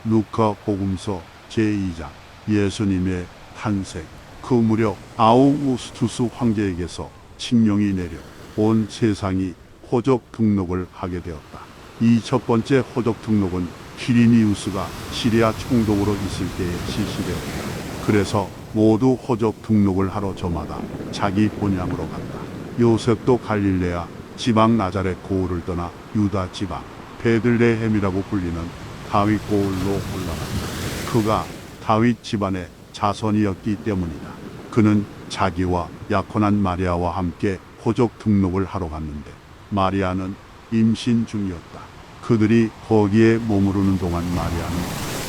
루카 복음서 제2장 예수님의 탄생. 그 무렵 아우구스투스 황제에게서 칙령이 내려 온 세상이 호적 등록을 하게 되었다. 이 첫 번째 호적 등록은 퀴리니우스가 시리아 총독으로 있을 때에 실시되었다. 그래서 모두 호적 등록을 하러 저마다 자기 본향으로 갔다. 요셉도 갈릴레아 지방 나자렛 고을을 떠나 유다 지방 베들레헴이라고 불리는 다윗 고을로 올라갔다. 그가 다윗 집안의 자손이었기 때문이다. 그는 자기와 약혼한 마리아와 함께 호적 등록을 하러 갔는데 마리아는 임신 중이었다. 그들이 거기에 머무르는 동안 마리아는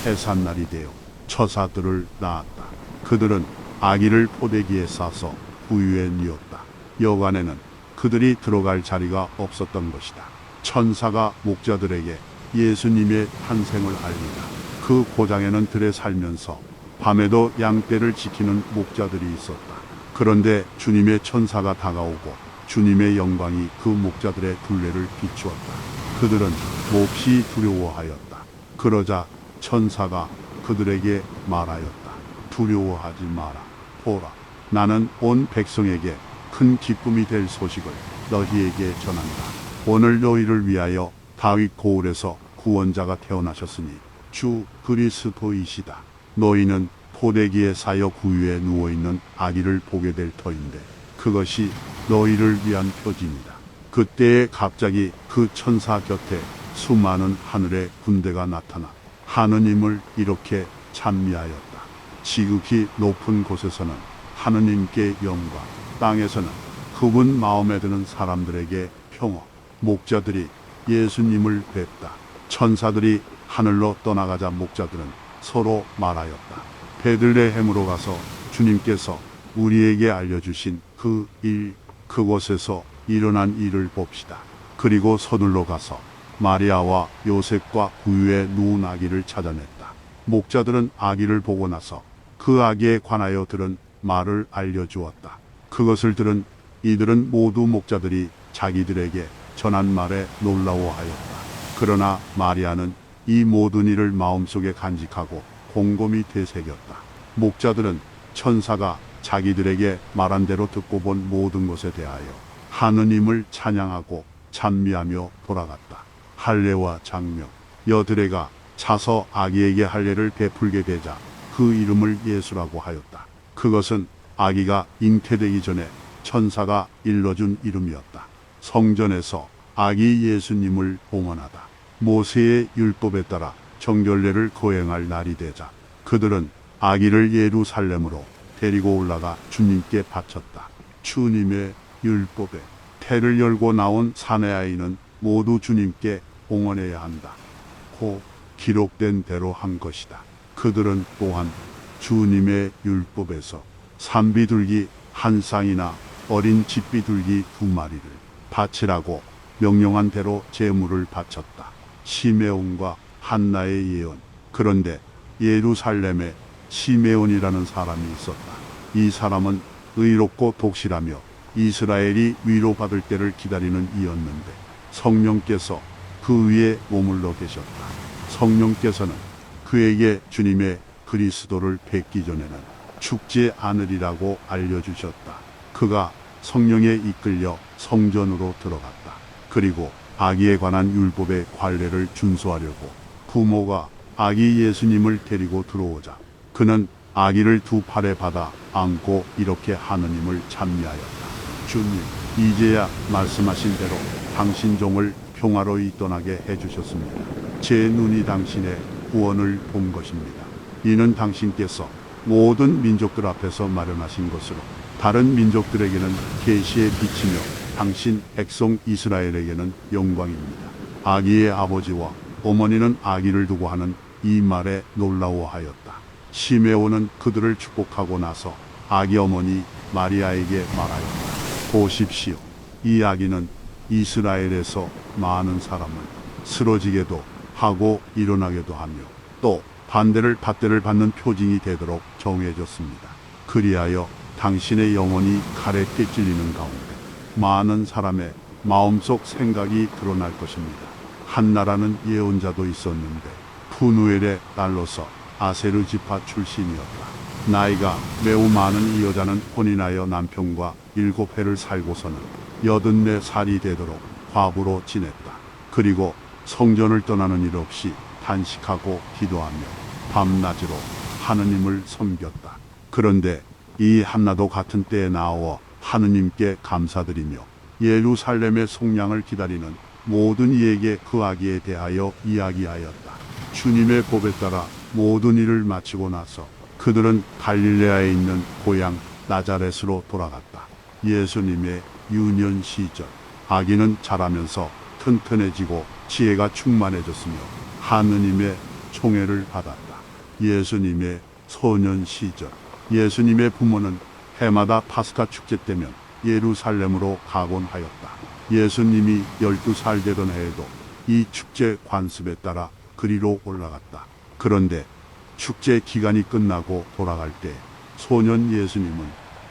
해산날이 되어 처사들을 낳았다. 그들은 아기를 포대기에 싸서 부유에 뉘었다. 여간에는 그들이 들어갈 자리가 없었던 것이다. 천사가 목자들에게 예수님의 탄생을 알리다. 그 고장에는 들에 살면서 밤에도 양떼를 지키는 목자들이 있었다. 그런데 주님의 천사가 다가오고 주님의 영광이 그 목자들의 둘레를 비추었다. 그들은 몹시 두려워하였다. 그러자 천사가 그들에게 말하였다. 두려워하지 마라. 보라, 나는 온 백성에게 큰 기쁨이 될 소식을 너희에게 전한다. 오늘 너희를 위하여 다윗 고을에서 구원자가 태어나셨으니 주 그리스도이시다. 너희는 포대기에 쌓여 구유에 누워있는 아기를 보게 될 터인데 그것이 너희를 위한 표징이다. 그때에 갑자기 그 천사 곁에 수많은 하늘의 군대가 나타나 하느님을 이렇게 찬미하였다. 지극히 높은 곳에서는 하느님께 영광, 땅에서는 그분 마음에 드는 사람들에게 평화. 목자들이 예수님을 뵙다. 천사들이 하늘로 떠나가자 목자들은 서로 말하였다. 베들레헴으로 가서 주님께서 우리에게 알려주신 그곳에서 일어난 일을 봅시다. 그리고 서둘러 가서 마리아와 요셉과 구유에 누운 아기를 찾아냈다. 목자들은 아기를 보고 나서 그 아기에 관하여 들은 말을 알려주었다. 그것을 들은 이들은 모두 목자들이 자기들에게 전한 말에 놀라워하였다. 그러나 마리아는 이 모든 일을 마음속에 간직하고 곰곰이 되새겼다. 목자들은 천사가 자기들에게 말한 대로 듣고 본 모든 것에 대하여 하느님을 찬양하고 찬미하며 돌아갔다. 할례와 장명. 여드레가 차서 아기에게 할례를 베풀게 되자 그 이름을 예수라고 하였다. 그것은 아기가 잉태되기 전에 천사가 일러준 이름이었다. 성전에서 아기 예수님을 봉헌하다. 모세의 율법에 따라 정결례를 거행할 날이 되자 그들은 아기를 예루살렘으로 데리고 올라가 주님께 바쳤다. 주님의 율법에 태를 열고 나온 사내 아이는 모두 주님께 봉헌해야 한다. 고 기록된 대로 한 것이다. 그들은 또한 주님의 율법에서 산비둘기 한 쌍이나 어린 집비둘기 2마리를 바치라고 명령한 대로 제물을 바쳤다. 시메온과 한나의 예언. 그런데 예루살렘에 시메온이라는 사람이 있었다. 이 사람은 의롭고 독실하며 이스라엘이 위로받을 때를 기다리는 이였는데 성령께서 그 위에 머물러 계셨다. 성령께서는 그에게 주님의 그리스도를 뵙기 전에는 죽지 않으리라고 알려주셨다. 그가 성령에 이끌려 성전으로 들어갔다. 그리고 아기에 관한 율법의 관례를 준수하려고 부모가 아기 예수님을 데리고 들어오자 그는 아기를 2팔에 받아 안고 이렇게 하느님을 찬미하였다. 주님, 이제야 말씀하신 대로 당신 종을 평화로이 떠나게 해주셨습니다. 제 눈이 당신의 구원을 본 것입니다. 이는 당신께서 모든 민족들 앞에서 마련하신 것으로 다른 민족들에게는 계시의 빛이며 당신 백성 이스라엘에게는 영광입니다. 아기의 아버지와 어머니는 아기를 두고 하는 이 말에 놀라워하였다. 시메온은 그들을 축복하고 나서 아기 어머니 마리아에게 말하였다. 보십시오. 이 아기는 이스라엘에서 많은 사람을 쓰러지게도 하고 일어나게도 하며 또 반대를 받대를 받는 표징이 되도록 정해졌습니다. 그리하여 당신의 영혼이 칼에 찔리는 가운데 많은 사람의 마음속 생각이 드러날 것입니다. 한나라는 예언자도 있었는데 푸누엘의 딸로서 아세르 지파 출신이었다. 나이가 매우 많은 이 여자는 혼인하여 남편과 7해를 살고서는 84살이 되도록 과부로 지냈다. 그리고 성전을 떠나는 일 없이 단식하고 기도하며 밤낮으로 하느님을 섬겼다. 그런데 이 한나도 같은 때에 나와 하느님께 감사드리며 예루살렘의 속량을 기다리는 모든 이에게 그 아기에 대하여 이야기하였다. 주님의 법에 따라 모든 일을 마치고 나서 그들은 갈릴레아에 있는 고향 나자렛으로 돌아갔다. 예수님의 유년 시절 아기는 자라면서 튼튼해지고 지혜가 충만해졌으며 하느님의 총애를 받았다. 예수님의 소년 시절 예수님의 부모는 해마다 파스카 축제 때면 예루살렘으로 가곤 하였다. 예수님이 12살 되던 해에도 이 축제 관습에 따라 그리로 올라갔다. 그런데 축제 기간이 끝나고 돌아갈 때 소년 예수님은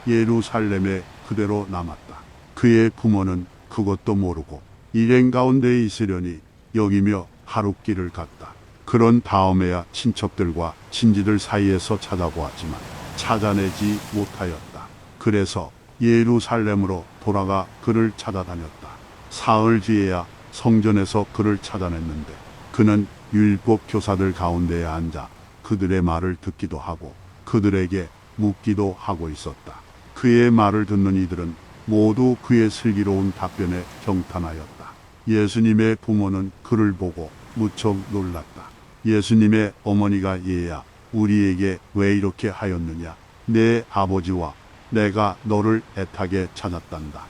예루살렘에 그대로 남았다. 그의 부모는 그것도 모르고 일행 가운데 있으려니 여기며 하룻길을 갔다. 그런 다음에야 친척들과 친지들 사이에서 찾아보았지만 찾아내지 못하였다. 그래서 예루살렘으로 돌아가 그를 찾아다녔다. 사흘 뒤에야 성전에서 그를 찾아냈는데 그는 율법 교사들 가운데에 앉아 그들의 말을 듣기도 하고 그들에게 묻기도 하고 있었다. 그의 말을 듣는 이들은 모두 그의 슬기로운 답변에 경탄하였다. 예수님의 부모는 그를 보고 무척 놀랐다. 예수님의 어머니가 얘야, 우리에게 왜 이렇게 하였느냐? 내 아버지와 내가 너를 애타게 찾았단다.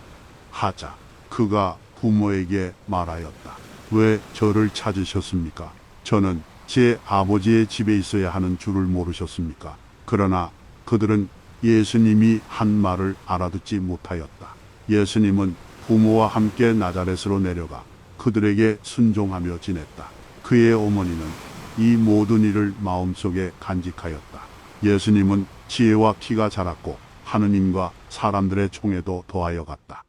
하자 그가 부모에게 말하였다. 왜 저를 찾으셨습니까? 저는 제 아버지의 집에 있어야 하는 줄을 모르셨습니까? 그러나 그들은 예수님이 한 말을 알아듣지 못하였다. 예수님은 부모와 함께 나자렛으로 내려가 그들에게 순종하며 지냈다. 그의 어머니는 이 모든 일을 마음속에 간직하였다. 예수님은 지혜와 키가 자랐고 하느님과 사람들의 총애도 더하여 갔다.